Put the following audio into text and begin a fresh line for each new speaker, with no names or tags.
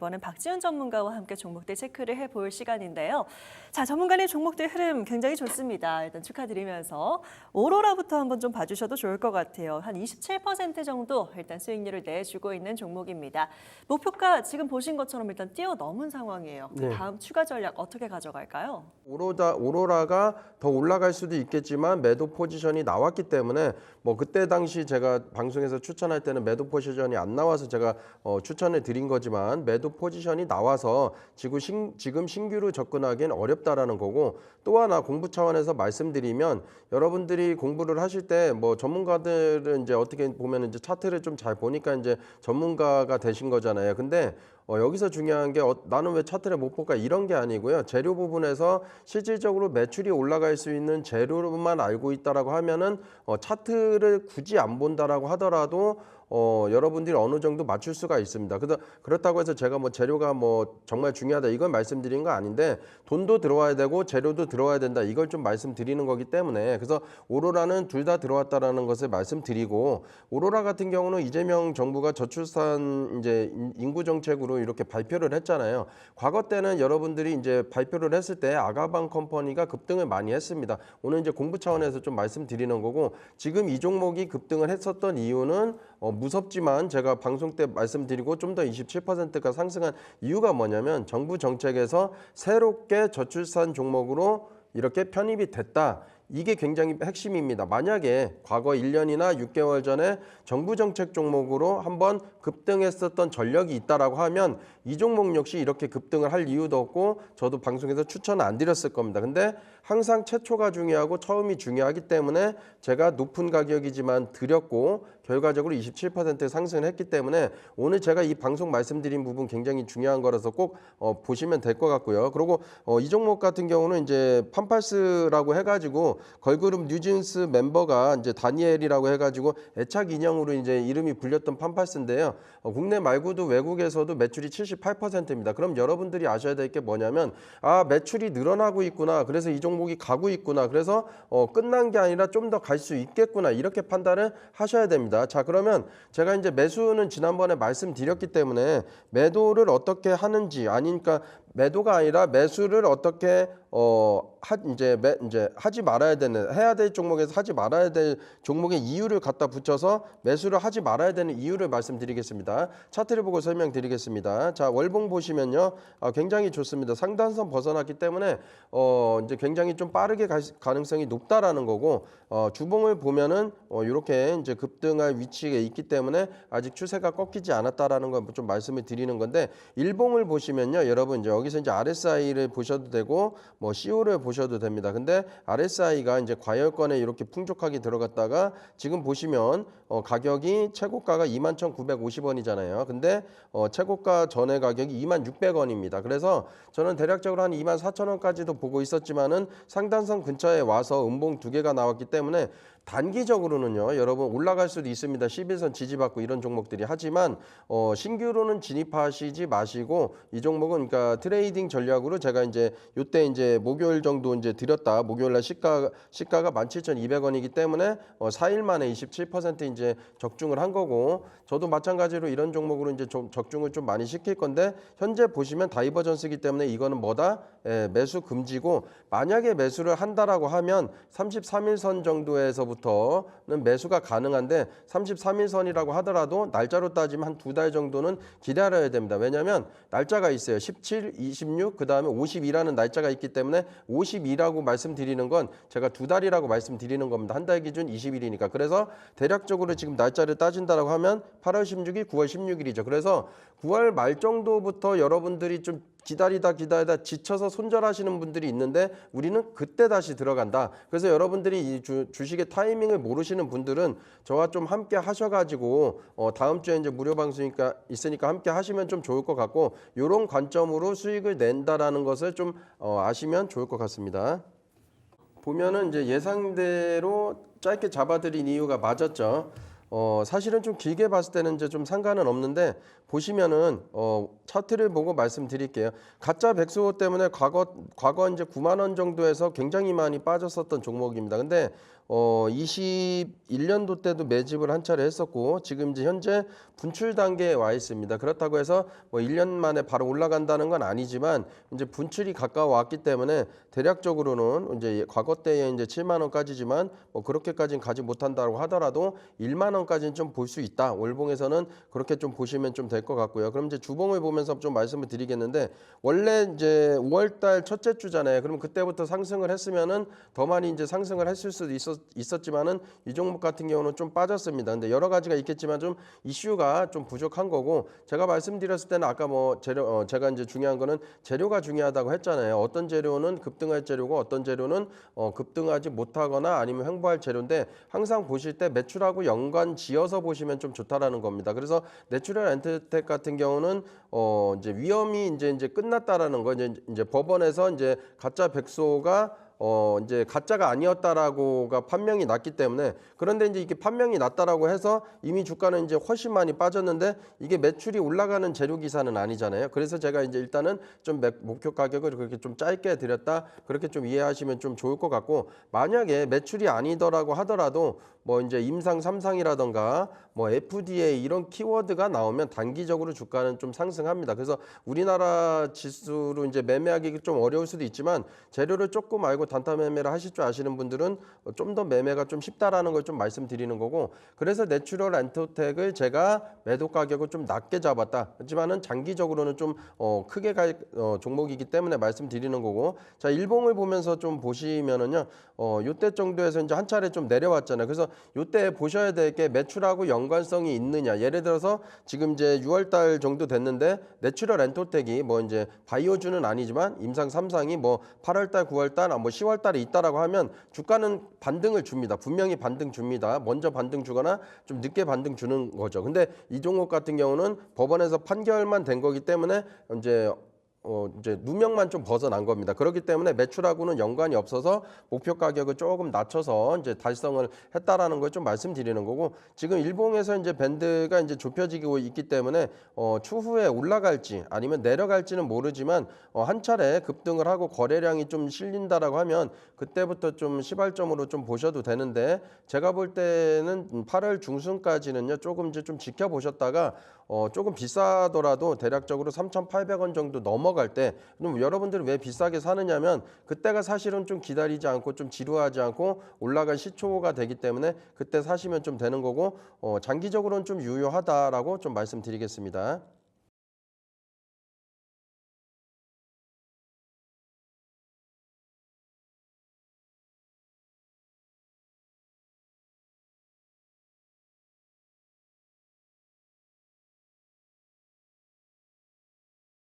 이번엔 박지훈 전문가와 함께 종목들 체크를 해볼 시간인데요. 자, 전문가님 종목들 흐름 굉장히 좋습니다. 일단 축하드리면서 오로라부터 한번 좀 봐주셔도 좋을 것 같아요. 한 27% 정도 일단 수익률을 내주고 있는 종목입니다. 목표가 지금 보신 것처럼 일단 뛰어넘은 상황이에요.
네.
다음 추가 전략 어떻게 가져갈까요?
오로라가 더 올라갈 수도 있겠지만 매도 포지션이 나왔기 때문에 뭐 그때 당시 제가 방송에서 추천할 때는 매도 포지션이 안 나와서 제가 추천을 드린 거지만 매도 포지션이 나와서 지금 신규로 접근하기엔 어렵다라는 거고, 또 하나 공부 차원에서 말씀드리면 여러분들이 공부를 하실 때 뭐 전문가들은 이제 어떻게 보면 이제 차트를 좀 잘 보니까 이제 전문가가 되신 거잖아요. 근데 여기서 중요한 게 나는 왜 차트를 못 볼까 이런 게 아니고요. 재료 부분에서 실질적으로 매출이 올라갈 수 있는 재료만 알고 있다라고 하면은 차트를 굳이 안 본다라고 하더라도 여러분들이 어느 정도 맞출 수가 있습니다. 그렇다고 해서 제가 뭐 재료가 뭐 정말 중요하다 이걸 말씀드린 거 아닌데, 돈도 들어와야 되고 재료도 들어와야 된다 이걸 좀 말씀드리는 거기 때문에, 그래서 오로라는 둘 다 들어왔다라는 것을 말씀드리고, 오로라 같은 경우는 이재명 정부가 저출산 이제 인구 정책으로 이렇게 발표를 했잖아요. 과거 때는 여러분들이 이제 발표를 했을 때 아가방 컴퍼니가 급등을 많이 했습니다. 오늘 이제 공부 차원에서 좀 말씀드리는 거고, 지금 이 종목이 급등을 했었던 이유는 무섭지만 제가 방송 때 말씀드리고 좀 더 27%가 상승한 이유가 뭐냐면 정부 정책에서 새롭게 저출산 종목으로 이렇게 편입이 됐다. 이게 굉장히 핵심입니다. 만약에 과거 1년이나 6개월 전에 정부 정책 종목으로 한번 급등했었던 전력이 있다라고 하면 이 종목 역시 이렇게 급등을 할 이유도 없고 저도 방송에서 추천을 안 드렸을 겁니다. 근데 항상 최초가 중요하고 처음이 중요하기 때문에 제가 높은 가격이지만 드렸고 결과적으로 27% 상승을 했기 때문에 오늘 제가 이 방송 말씀드린 부분 굉장히 중요한 거라서 꼭 보시면 될 것 같고요. 그리고 이 종목 같은 경우는 이제 팜팔스라고 해가지고 걸그룹 뉴진스 멤버가 이제 다니엘이라고 해가지고 애착 인형으로 이제 이름이 불렸던 팜팔스인데요. 국내 말고도 외국에서도 매출이 78%입니다. 그럼 여러분들이 아셔야 될 게 뭐냐면 매출이 늘어나고 있구나. 그래서 이 종목이 가고 있구나. 그래서 끝난 게 아니라 좀 더 갈 수 있겠구나. 이렇게 판단을 하셔야 됩니다. 자, 그러면 제가 이제 매수는 지난번에 말씀드렸기 때문에 매도를 어떻게 하는지, 아니니까 매도가 아니라 매수를 어떻게 이제 하지 말아야 되는, 해야 될 종목에서 하지 말아야 될 종목의 이유를 갖다 붙여서 매수를 하지 말아야 되는 이유를 말씀드리겠습니다. 차트를 보고 설명드리겠습니다. 자, 월봉 보시면요, 굉장히 좋습니다. 상단선 벗어났기 때문에 이제 굉장히 좀 빠르게 갈 가능성이 높다라는 거고, 주봉을 보면은 이렇게 이제 급등할 위치에 있기 때문에 아직 추세가 꺾이지 않았다라는 걸 좀 말씀을 드리는 건데, 일봉을 보시면요, 여러분 이제 여기서 이제 RSI를 보셔도 되고 뭐 CO를 보셔도 됩니다. 근데 RSI가 이제 과열권에 이렇게 풍족하게 들어갔다가 지금 보시면 가격이 최고가가 21,950원이잖아요. 근데 최고가 전에 가격이 26,600원입니다. 그래서 저는 대략적으로 한 24,000원까지도 보고 있었지만은 상단선 근처에 와서 음봉 두 개가 나왔기 때문에 단기적으로는요, 여러분 올라갈 수도 있습니다. 11선 지지받고 이런 종목들이. 하지만 신규로는 진입하시지 마시고 이 종목은 그러니까 트레이딩 전략으로 제가 이제 요때 이제 목요일 정도 이제 드렸다. 목요일 날 시가가 17,200원이기 때문에 4일 만에 27% 이제 적중을 한 거고, 저도 마찬가지로 이런 종목으로 이제 좀 적중을 좀 많이 시킬 건데, 현재 보시면 다이버전스기 때문에 이거는 뭐다? 매수 금지고, 만약에 매수를 한다라고 하면 33일선 정도에서부터는 매수가 가능한데, 33일선이라고 하더라도 날짜로 따지면 한 2달 정도는 기다려야 됩니다. 왜냐하면 날짜가 있어요. 17, 26, 그 다음에 50이라는 날짜가 있기 때문에 52라고 말씀드리는 건 제가 2달이라고 말씀드리는 겁니다. 한 달 기준 20일이니까. 그래서 대략적으로 지금 날짜를 따진다라고 하면 8월 16일, 9월 16일이죠. 그래서 9월 말 정도부터 여러분들이 좀 기다리다 지쳐서 손절하시는 분들이 있는데, 우리는 그때 다시 들어간다. 그래서 여러분들이 이 주식의 타이밍을 모르시는 분들은 저와 좀 함께 하셔가지고 다음 주에 이제 무료 방송이니까 있으니까 함께 하시면 좀 좋을 것 같고, 이런 관점으로 수익을 낸다라는 것을 좀 아시면 좋을 것 같습니다. 보면은 이제 예상대로 짧게 잡아드린 이유가 맞았죠. 사실은 좀 길게 봤을 때는 이제 좀 상관은 없는데, 보시면은 차트를 보고 말씀드릴게요. 가짜 백수호 때문에 과거 이제 9만 원 정도에서 굉장히 많이 빠졌었던 종목입니다. 근데 21년도 때도 매집을 한 차례 했었고 지금 이제 현재 분출 단계에 와 있습니다. 그렇다고 해서 뭐 1년 만에 바로 올라간다는 건 아니지만 이제 분출이 가까워 왔기 때문에 대략적으로는 이제 과거 때에 이제 7만 원까지지만 뭐 그렇게까지는 가지 못한다고 하더라도 1만 원까지는 좀 볼 수 있다. 월봉에서는 그렇게 좀 보시면 좀 될 것 같고요. 그럼 이제 주봉을 보면서 좀 말씀을 드리겠는데 원래 이제 5월 달 첫째 주잖아요. 그럼 그때부터 상승을 했으면은 더 많이 이제 상승을 했을 수도 있었지만은 이 종목 같은 경우는 좀 빠졌습니다. 근데 여러 가지가 있겠지만 좀 이슈가 좀 부족한 거고 제가 말씀드렸을 때는 아까 뭐 재료 제가 이제 중요한 거는 재료가 중요하다고 했잖아요. 어떤 재료는 급등할 재료고 어떤 재료는 급등하지 못하거나 아니면 횡보할 재료인데 항상 보실 때 매출하고 연관 지어서 보시면 좀 좋다라는 겁니다. 그래서 내추럴 엔터텍 같은 경우는 이제 위험이 이제 끝났다라는 거 이제 법원에서 이제 가짜 백소가 이제 가짜가 아니었다라고가 판명이 났기 때문에 그런데 이제 이게 판명이 났다라고 해서 이미 주가는 이제 훨씬 많이 빠졌는데 이게 매출이 올라가는 재료 기사는 아니잖아요. 그래서 제가 이제 일단은 좀 목표 가격을 그렇게 좀 짧게 드렸다 그렇게 좀 이해하시면 좀 좋을 것 같고 만약에 매출이 아니더라고 하더라도 뭐 이제 임상 3상이라던가 뭐 FDA 이런 키워드가 나오면 단기적으로 주가는 좀 상승합니다. 그래서 우리나라 지수로 이제 매매하기 좀 어려울 수도 있지만 재료를 조금 알고 단타 매매를 하실 줄 아시는 분들은 좀 더 매매가 좀 쉽다라는 걸 좀 말씀드리는 거고 그래서 내추럴 엔터텍을 제가 매도 가격을 좀 낮게 잡았다. 하지만은 장기적으로는 좀 크게 갈 종목이기 때문에 말씀드리는 거고 자 일봉을 보면서 좀 보시면은요 요때 정도에서 이제 한 차례 좀 내려왔잖아요. 그래서 요때 보셔야 될 게 매출하고 연관성이 있느냐. 예를 들어서 지금 이제 6월 달 정도 됐는데 내추럴 엔터텍이 뭐 이제 바이오주는 아니지만 임상 3상이 뭐 8월 달, 9월 달, 뭐 10월 달에 있다라고 하면 주가는 반등을 줍니다. 분명히 반등 줍니다. 먼저 반등 주거나 좀 늦게 반등 주는 거죠. 근데 이 종목 같은 경우는 법원에서 판결만 된 거기 때문에 이제 누명만 좀 벗어난 겁니다. 그렇기 때문에 매출하고는 연관이 없어서 목표 가격을 조금 낮춰서 이제 달성을 했다라는 걸 좀 말씀드리는 거고 지금 일봉에서 이제 밴드가 이제 좁혀지고 있기 때문에 추후에 올라갈지 아니면 내려갈지는 모르지만 한 차례 급등을 하고 거래량이 좀 실린다라고 하면 그때부터 좀 시발점으로 좀 보셔도 되는데 제가 볼 때는 8월 중순까지는요 조금 이제 좀 지켜보셨다가 조금 비싸더라도 대략적으로 3,800원 정도 넘어갈 때 그럼 여러분들이 왜 비싸게 사느냐면 그때가 사실은 좀 기다리지 않고 좀 지루하지 않고 올라갈 시초가 되기 때문에 그때 사시면 좀 되는 거고 장기적으로는 좀 유효하다라고 좀 말씀드리겠습니다.